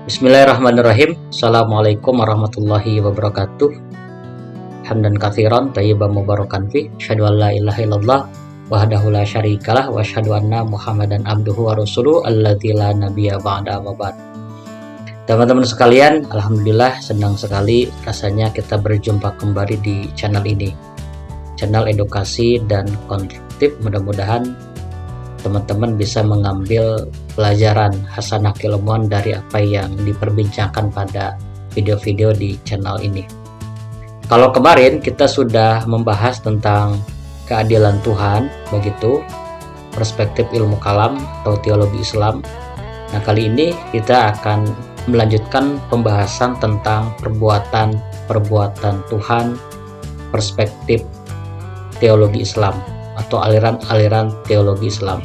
Bismillahirrahmanirrahim. Assalamualaikum warahmatullahi wabarakatuh. Hamdan katsiran thayyiban mubarakan fi. Asyhadu an la ilaha illallah wahdahu la syarikalah wa asyhadu anna Muhammadan abduhu wa rasuluhu alladzi la nabiyya ba'da amma ba'd. Teman-teman sekalian, alhamdulillah senang sekali rasanya kita berjumpa kembali di channel ini. Channel edukasi dan konstruktif, mudah-mudahan teman-teman bisa mengambil pelajaran hasanah keilmuan dari apa yang diperbincangkan pada video-video di channel ini. Kalau kemarin kita sudah membahas tentang keadilan Tuhan, begitu, perspektif ilmu kalam atau teologi Islam. Nah, kali ini kita akan melanjutkan pembahasan tentang perbuatan Tuhan, perspektif teologi Islam atau aliran-aliran teologi Islam.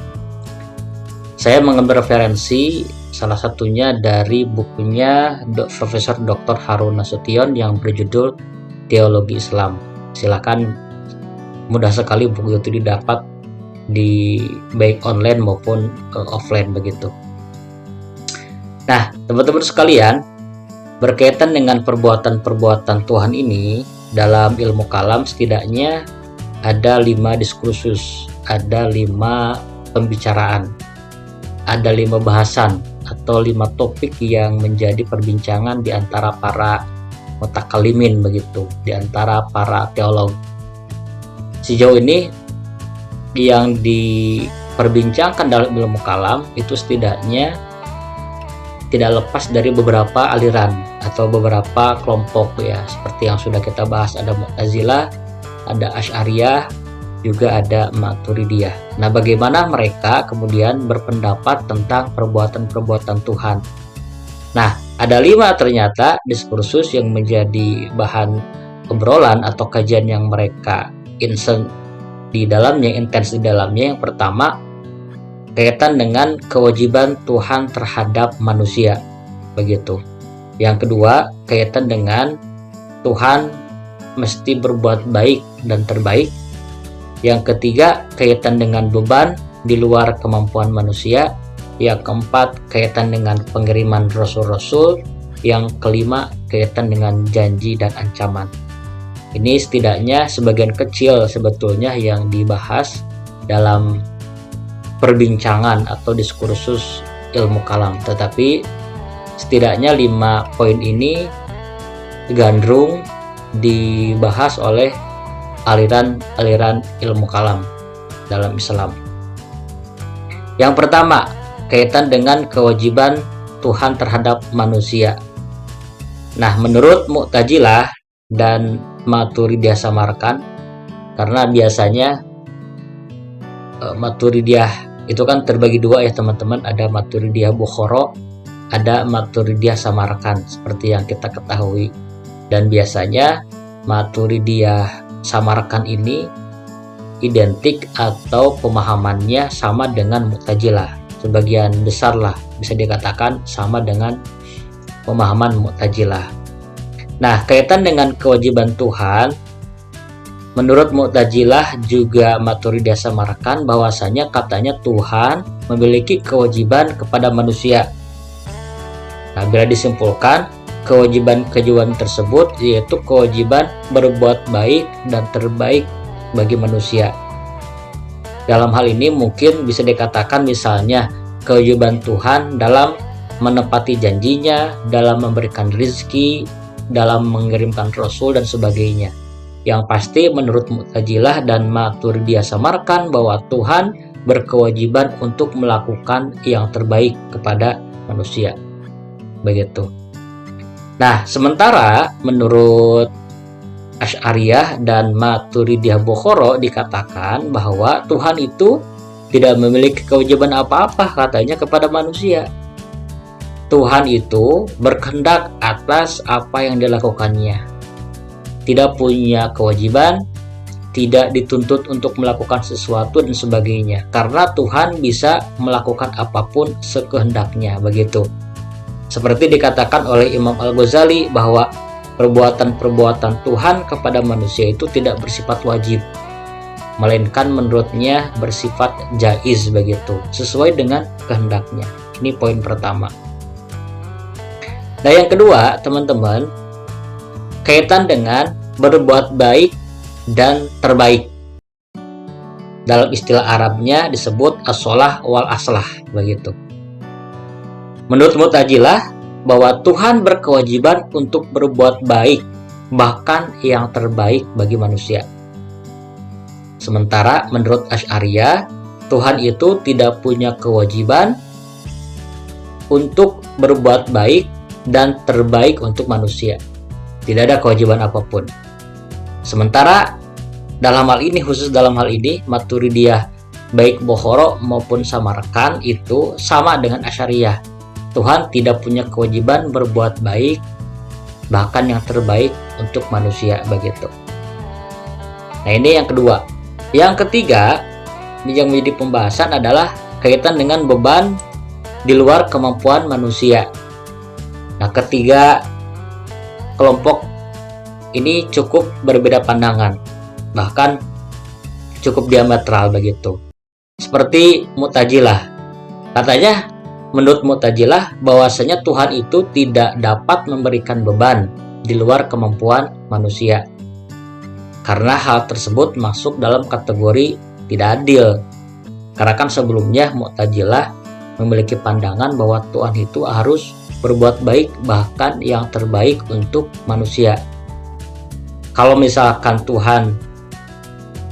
Saya mengambil referensi salah satunya dari bukunya Profesor Dr. Harun Nasution yang berjudul Teologi Islam. Silakan, mudah sekali buku itu didapat di baik online maupun offline begitu. Nah, teman-teman sekalian, berkaitan dengan perbuatan-perbuatan Tuhan ini dalam ilmu kalam setidaknya ada 5 diskursus, ada 5 pembicaraan, ada 5 bahasan atau 5 topik yang menjadi perbincangan di antara para mutakalimin begitu, di antara para teolog. Sejauh ini yang diperbincangkan dalam ilmu kalam itu setidaknya tidak lepas dari beberapa aliran atau beberapa kelompok ya, seperti yang sudah kita bahas, ada Mu'tazilah, ada Asy'ariyah, juga ada Maturidiyah. Nah, bagaimana mereka kemudian berpendapat tentang perbuatan-perbuatan Tuhan? Nah, ada 5 ternyata diskursus yang menjadi bahan obrolan atau kajian yang mereka intens di dalamnya. Yang pertama, kaitan dengan kewajiban Tuhan terhadap manusia, begitu. Yang kedua, kaitan dengan Tuhan mesti berbuat baik dan terbaik. Yang ketiga, kaitan dengan beban di luar kemampuan manusia. Yang keempat, kaitan dengan pengiriman rasul-rasul. Yang kelima, kaitan dengan janji dan ancaman. Ini setidaknya sebagian kecil sebetulnya yang dibahas dalam perbincangan atau diskursus ilmu kalam. Tetapi setidaknya 5 poin ini gandrung dibahas oleh aliran-aliran ilmu kalam dalam Islam. Yang pertama, kaitan dengan kewajiban Tuhan terhadap manusia. Nah, menurut Mu'tazilah dan Maturidiyah Samarkand, karena biasanya Maturidiyah itu kan terbagi 2 ya teman-teman, ada Maturidiyah Bukhara, ada Maturidiyah Samarkand seperti yang kita ketahui. Dan biasanya Maturidiyah Samarkand ini identik atau pemahamannya sama dengan Mu'tazilah. Sebagian besar lah bisa dikatakan sama dengan pemahaman Mu'tazilah. Nah, kaitan dengan kewajiban Tuhan, menurut Mu'tazilah juga Maturidiyah Samarkand bahwasanya katanya Tuhan memiliki kewajiban kepada manusia. Nah, bila disimpulkan, kewajiban tersebut yaitu kewajiban berbuat baik dan terbaik bagi manusia. Dalam hal ini mungkin bisa dikatakan misalnya kewajiban Tuhan dalam menepati janjinya, dalam memberikan rezeki, dalam mengirimkan rasul dan sebagainya. Yang pasti menurut Mu'tazilah dan Maturidiyah Samarkand bahwa Tuhan berkewajiban untuk melakukan yang terbaik kepada manusia. Begitu. Nah, sementara menurut Asy'ariyah dan Maturidiyah Bukhara dikatakan bahwa Tuhan itu tidak memiliki kewajiban apa-apa katanya kepada manusia. Tuhan itu berkehendak atas apa yang dilakukannya. Tidak punya kewajiban, tidak dituntut untuk melakukan sesuatu dan sebagainya. Karena Tuhan bisa melakukan apapun sekehendaknya, begitu. Seperti dikatakan oleh Imam Al-Ghazali bahwa perbuatan-perbuatan Tuhan kepada manusia itu tidak bersifat wajib, melainkan menurutnya bersifat jaiz begitu, sesuai dengan kehendaknya. Ini poin pertama. Nah, yang kedua, teman-teman, kaitan dengan berbuat baik dan terbaik. Dalam istilah Arabnya disebut as-solah wal aslah, begitu. Menurut Mu'tazilah, bahwa Tuhan berkewajiban untuk berbuat baik, bahkan yang terbaik bagi manusia. Sementara menurut Asy'ariyah, Tuhan itu tidak punya kewajiban untuk berbuat baik dan terbaik untuk manusia. Tidak ada kewajiban apapun. Sementara dalam hal ini, khusus dalam hal ini, Maturidiyah baik Bokhoro maupun Samarkand itu sama dengan Asy'ariyah. Tuhan tidak punya kewajiban berbuat baik, bahkan yang terbaik untuk manusia, begitu. Nah, ini yang kedua. Yang ketiga, yang menjadi pembahasan adalah kaitan dengan beban di luar kemampuan manusia. Nah, ketiga kelompok ini cukup berbeda pandangan, bahkan cukup diametral, begitu. Seperti Mu'tazilah. Katanya, menurut Mu'tazilah, bahwasanya Tuhan itu tidak dapat memberikan beban di luar kemampuan manusia. Karena hal tersebut masuk dalam kategori tidak adil. Karena kan sebelumnya Mu'tazilah memiliki pandangan bahwa Tuhan itu harus berbuat baik, bahkan yang terbaik untuk manusia. Kalau misalkan Tuhan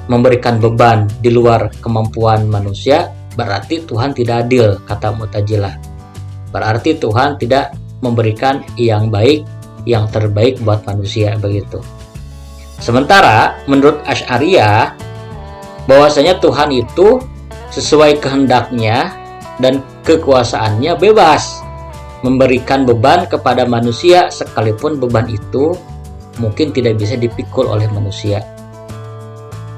memberikan beban di luar kemampuan manusia, berarti Tuhan tidak adil, kata Mu'tazilah. Berarti Tuhan tidak memberikan yang baik, yang terbaik buat manusia, begitu. Sementara menurut Asy'ariyah, bahwasanya Tuhan itu sesuai kehendaknya dan kekuasaannya bebas memberikan beban kepada manusia, sekalipun beban itu mungkin tidak bisa dipikul oleh manusia.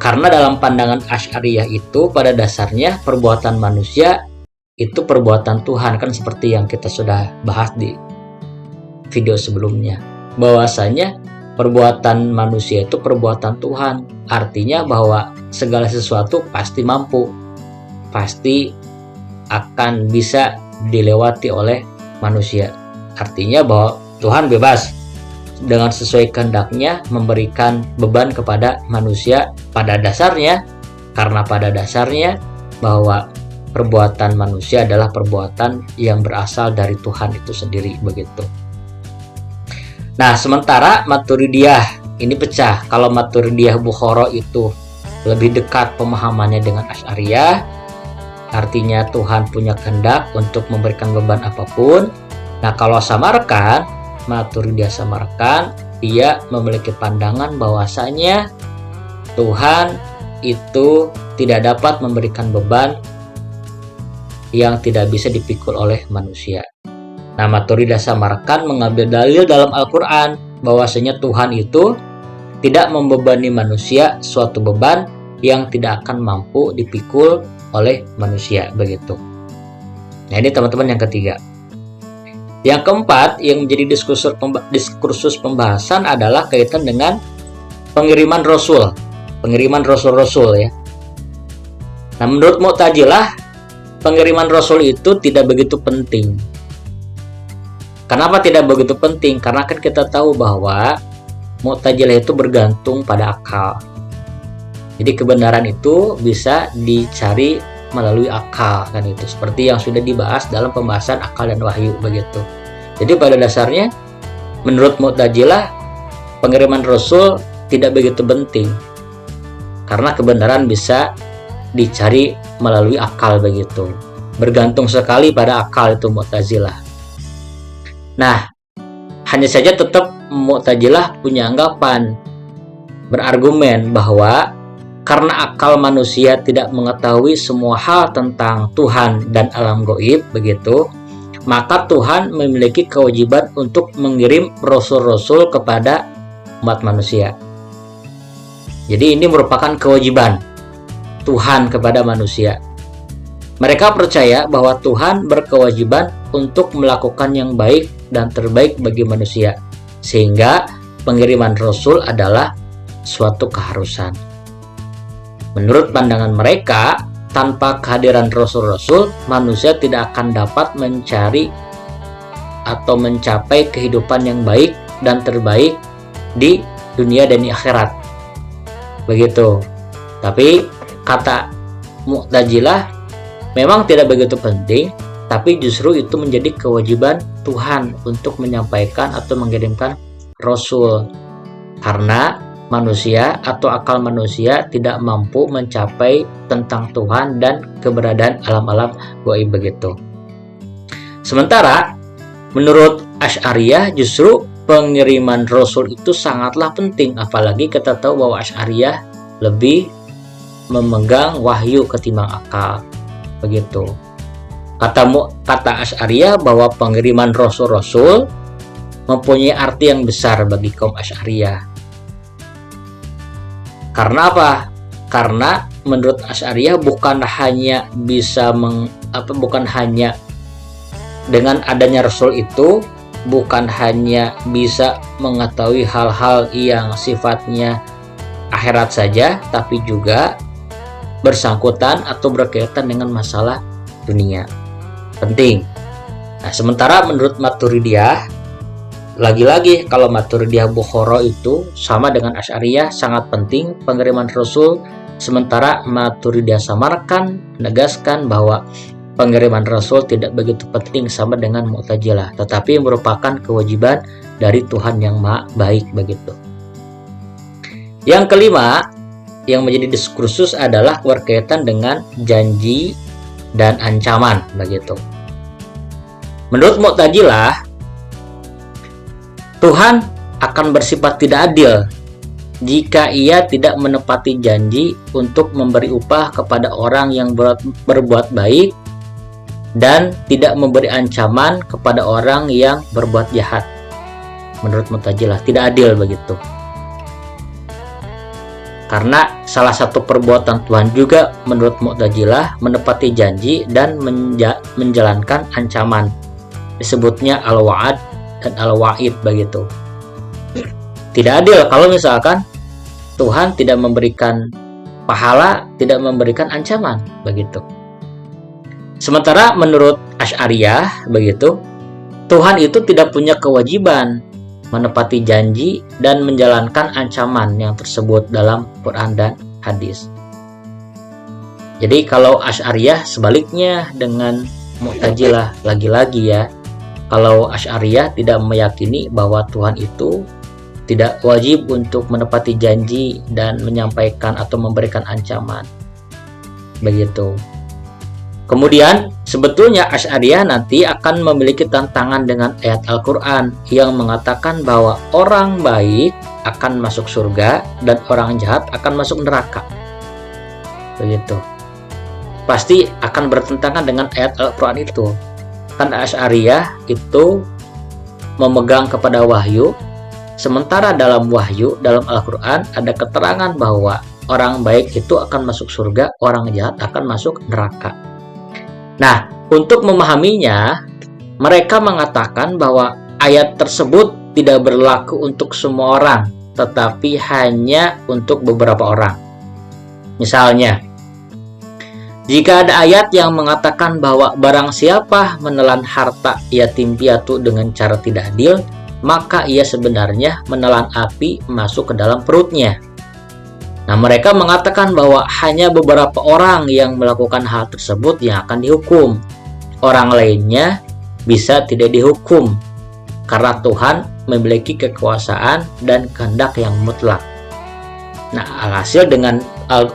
Karena dalam pandangan Asy'ariyah itu pada dasarnya perbuatan manusia itu perbuatan Tuhan, kan seperti yang kita sudah bahas di video sebelumnya. Bahwasanya perbuatan manusia itu perbuatan Tuhan, artinya bahwa segala sesuatu pasti mampu, pasti akan bisa dilewati oleh manusia. Artinya bahwa Tuhan bebas dengan sesuai kehendaknya memberikan beban kepada manusia pada dasarnya, karena pada dasarnya bahwa perbuatan manusia adalah perbuatan yang berasal dari Tuhan itu sendiri, begitu. Nah, sementara Maturidiyah ini pecah. Kalau Maturidiyah Bokhoro itu lebih dekat pemahamannya dengan Asy'ariyah, artinya Tuhan punya kehendak untuk memberikan beban apapun. Nah, kalau Samarkand, Maturidiyah Samarkand, dia memiliki pandangan bahwasanya Tuhan itu tidak dapat memberikan beban yang tidak bisa dipikul oleh manusia. Nah, Maturidiyah Samarkand mengambil dalil dalam Al-Quran bahwasanya Tuhan itu tidak membebani manusia suatu beban yang tidak akan mampu dipikul oleh manusia, begitu. Nah, ini teman-teman yang ketiga. Yang keempat yang menjadi diskursus pembahasan adalah kaitan dengan pengiriman rasul ya. Nah, menurut Mu'tazilah, pengiriman rasul itu tidak begitu penting. Kenapa tidak begitu penting? Karena kan kita tahu bahwa Mu'tazilah itu bergantung pada akal. Jadi kebenaran itu bisa dicari melalui akal, kan itu. Seperti yang sudah dibahas dalam pembahasan akal dan wahyu, begitu. Jadi pada dasarnya menurut Mu'tazilah pengiriman rasul tidak begitu penting. Karena kebenaran bisa dicari melalui akal, begitu. Bergantung sekali pada akal itu Mu'tazilah. Nah, hanya saja tetap Mu'tazilah punya anggapan, berargumen bahwa karena akal manusia tidak mengetahui semua hal tentang Tuhan dan alam gaib, begitu, maka Tuhan memiliki kewajiban untuk mengirim rasul-rasul kepada umat manusia. Jadi ini merupakan kewajiban Tuhan kepada manusia. Mereka percaya bahwa Tuhan berkewajiban untuk melakukan yang baik dan terbaik bagi manusia, sehingga pengiriman rasul adalah suatu keharusan. Menurut pandangan mereka, tanpa kehadiran rasul-rasul, manusia tidak akan dapat mencari atau mencapai kehidupan yang baik dan terbaik di dunia dan di akhirat. Begitu. Tapi kata Mu'tazilah memang tidak begitu penting, tapi justru itu menjadi kewajiban Tuhan untuk menyampaikan atau mengirimkan Rasul, karena manusia atau akal manusia tidak mampu mencapai tentang Tuhan dan keberadaan alam-alam gaib begitu. Sementara menurut Asy'ariyah justru pengiriman Rasul itu sangatlah penting, apalagi kita tahu bahwa Asy'ariyah lebih memegang wahyu ketimbang akal. Begitu. Kata Asy'ariyah bahwa pengiriman Rasul-Rasul mempunyai arti yang besar bagi kaum Asy'ariyah. Karena apa? Karena menurut Asy'ariyah bukan hanya dengan adanya Rasul itu bukan hanya bisa mengetahui hal-hal yang sifatnya akhirat saja, tapi juga bersangkutan atau berkaitan dengan masalah dunia. Penting. Nah, sementara menurut Maturidiyah, lagi-lagi kalau Maturidiyah Bukhara itu sama dengan Asy'ariyah sangat penting pengiriman Rasul, sementara Maturidiyah Samarkand menegaskan bahwa pengiriman Rasul tidak begitu penting sama dengan Mu'tazilah, tetapi merupakan kewajiban dari Tuhan yang Maha Baik begitu. Yang kelima yang menjadi diskursus adalah berkaitan dengan janji dan ancaman begitu. Menurut Mu'tazilah, Tuhan akan bersifat tidak adil jika ia tidak menepati janji untuk memberi upah kepada orang yang berbuat baik dan tidak memberi ancaman kepada orang yang berbuat jahat. Menurut Mu'tazilah tidak adil begitu. Karena salah satu perbuatan Tuhan juga menurut Mu'tazilah menepati janji dan menjalankan ancaman. Disebutnya al-wa'ad dan al-wa'id begitu. Tidak adil kalau misalkan Tuhan tidak memberikan pahala, tidak memberikan ancaman begitu. Sementara menurut Asy'ariyah begitu, Tuhan itu tidak punya kewajiban menepati janji dan menjalankan ancaman yang tersebut dalam Quran dan hadis. Jadi kalau Asy'ariyah sebaliknya dengan Mu'tazilah, lagi-lagi ya, kalau Asy'ariyah tidak meyakini bahwa Tuhan itu tidak wajib untuk menepati janji dan menyampaikan atau memberikan ancaman. Begitu. Kemudian sebetulnya Asy'ariyah nanti akan memiliki tantangan dengan ayat Al-Quran yang mengatakan bahwa orang baik akan masuk surga dan orang jahat akan masuk neraka. Begitu. Pasti akan bertentangan dengan ayat Al-Quran itu. Kan Asy'ariyah itu memegang kepada wahyu, sementara dalam wahyu, dalam Al-Quran ada keterangan bahwa orang baik itu akan masuk surga, orang jahat akan masuk neraka. Nah, untuk memahaminya, mereka mengatakan bahwa ayat tersebut tidak berlaku untuk semua orang, tetapi hanya untuk beberapa orang. Misalnya, jika ada ayat yang mengatakan bahwa barang siapa menelan harta yatim piatu dengan cara tidak adil, maka ia sebenarnya menelan api masuk ke dalam perutnya. Nah, mereka mengatakan bahwa hanya beberapa orang yang melakukan hal tersebut yang akan dihukum. Orang lainnya bisa tidak dihukum karena Tuhan memiliki kekuasaan dan kehendak yang mutlak. Nah, alhasil dengan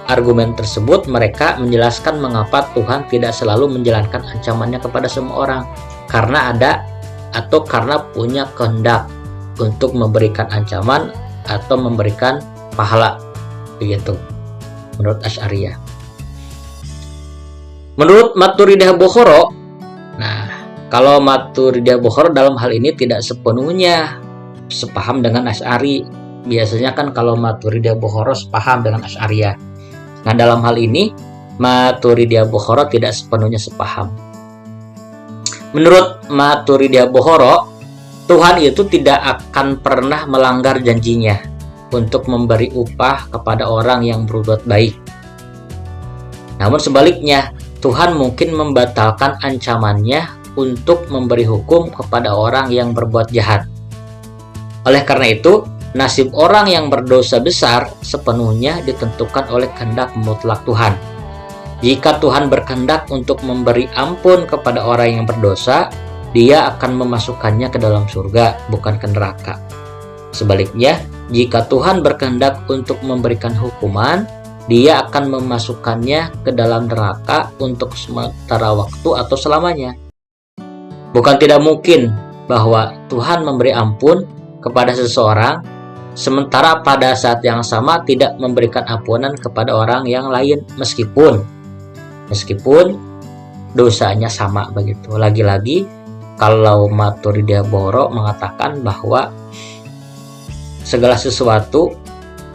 argumen tersebut mereka menjelaskan mengapa Tuhan tidak selalu menjalankan ancamannya kepada semua orang, karena ada atau karena punya kehendak untuk memberikan ancaman atau memberikan pahala. Begitu menurut Asy'ariyah. Menurut Maturidiyah Bukhara, nah kalau Maturidiyah Bukhara dalam hal ini tidak sepenuhnya sepaham dengan Asy'ari. Biasanya kan kalau Maturidiyah Bukhara sepaham dengan Asy'ariyah. Nah, dalam hal ini Maturidiyah Bukhara tidak sepenuhnya sepaham. Menurut Maturidiyah Bukhara, Tuhan itu tidak akan pernah melanggar janjinya untuk memberi upah kepada orang yang berbuat baik. Namun sebaliknya, Tuhan mungkin membatalkan ancamannya untuk memberi hukum kepada orang yang berbuat jahat. Oleh karena itu, nasib orang yang berdosa besar sepenuhnya ditentukan oleh kehendak mutlak Tuhan. Jika Tuhan berkehendak untuk memberi ampun kepada orang yang berdosa, Dia akan memasukkannya ke dalam surga, bukan ke neraka. Sebaliknya, jika Tuhan berkehendak untuk memberikan hukuman, Dia akan memasukkannya ke dalam neraka untuk sementara waktu atau selamanya. Bukan tidak mungkin bahwa Tuhan memberi ampun kepada seseorang, sementara pada saat yang sama tidak memberikan ampunan kepada orang yang lain, meskipun dosanya sama begitu. Lagi-lagi, kalau Maturidiyah Boro mengatakan bahwa segala sesuatu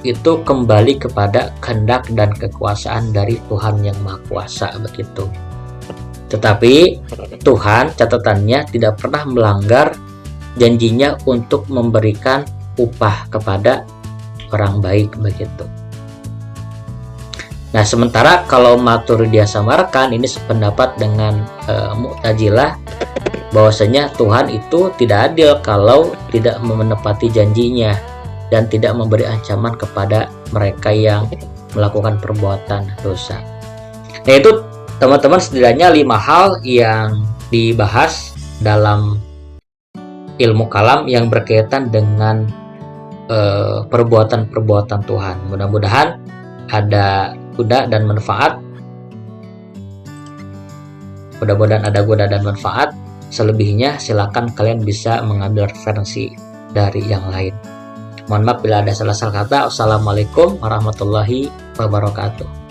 itu kembali kepada kehendak dan kekuasaan dari Tuhan yang Maha Kuasa begitu. Tetapi Tuhan catatannya tidak pernah melanggar janjinya untuk memberikan upah kepada orang baik begitu. Nah, sementara kalau Maturidiyah Samarkand ini sependapat dengan Mu'tazilah bahwasanya Tuhan itu tidak adil kalau tidak menepati janjinya dan tidak memberi ancaman kepada mereka yang melakukan perbuatan dosa. Nah, itu teman-teman setidaknya 5 hal yang dibahas dalam ilmu kalam yang berkaitan dengan perbuatan-perbuatan Tuhan. Mudah-mudahan ada guna dan manfaat. Mudah-mudahan ada guna dan manfaat. Selebihnya silakan kalian bisa mengambil referensi dari yang lain. Mohon maaf bila ada salah-salah kata. Wassalamualaikum warahmatullahi wabarakatuh.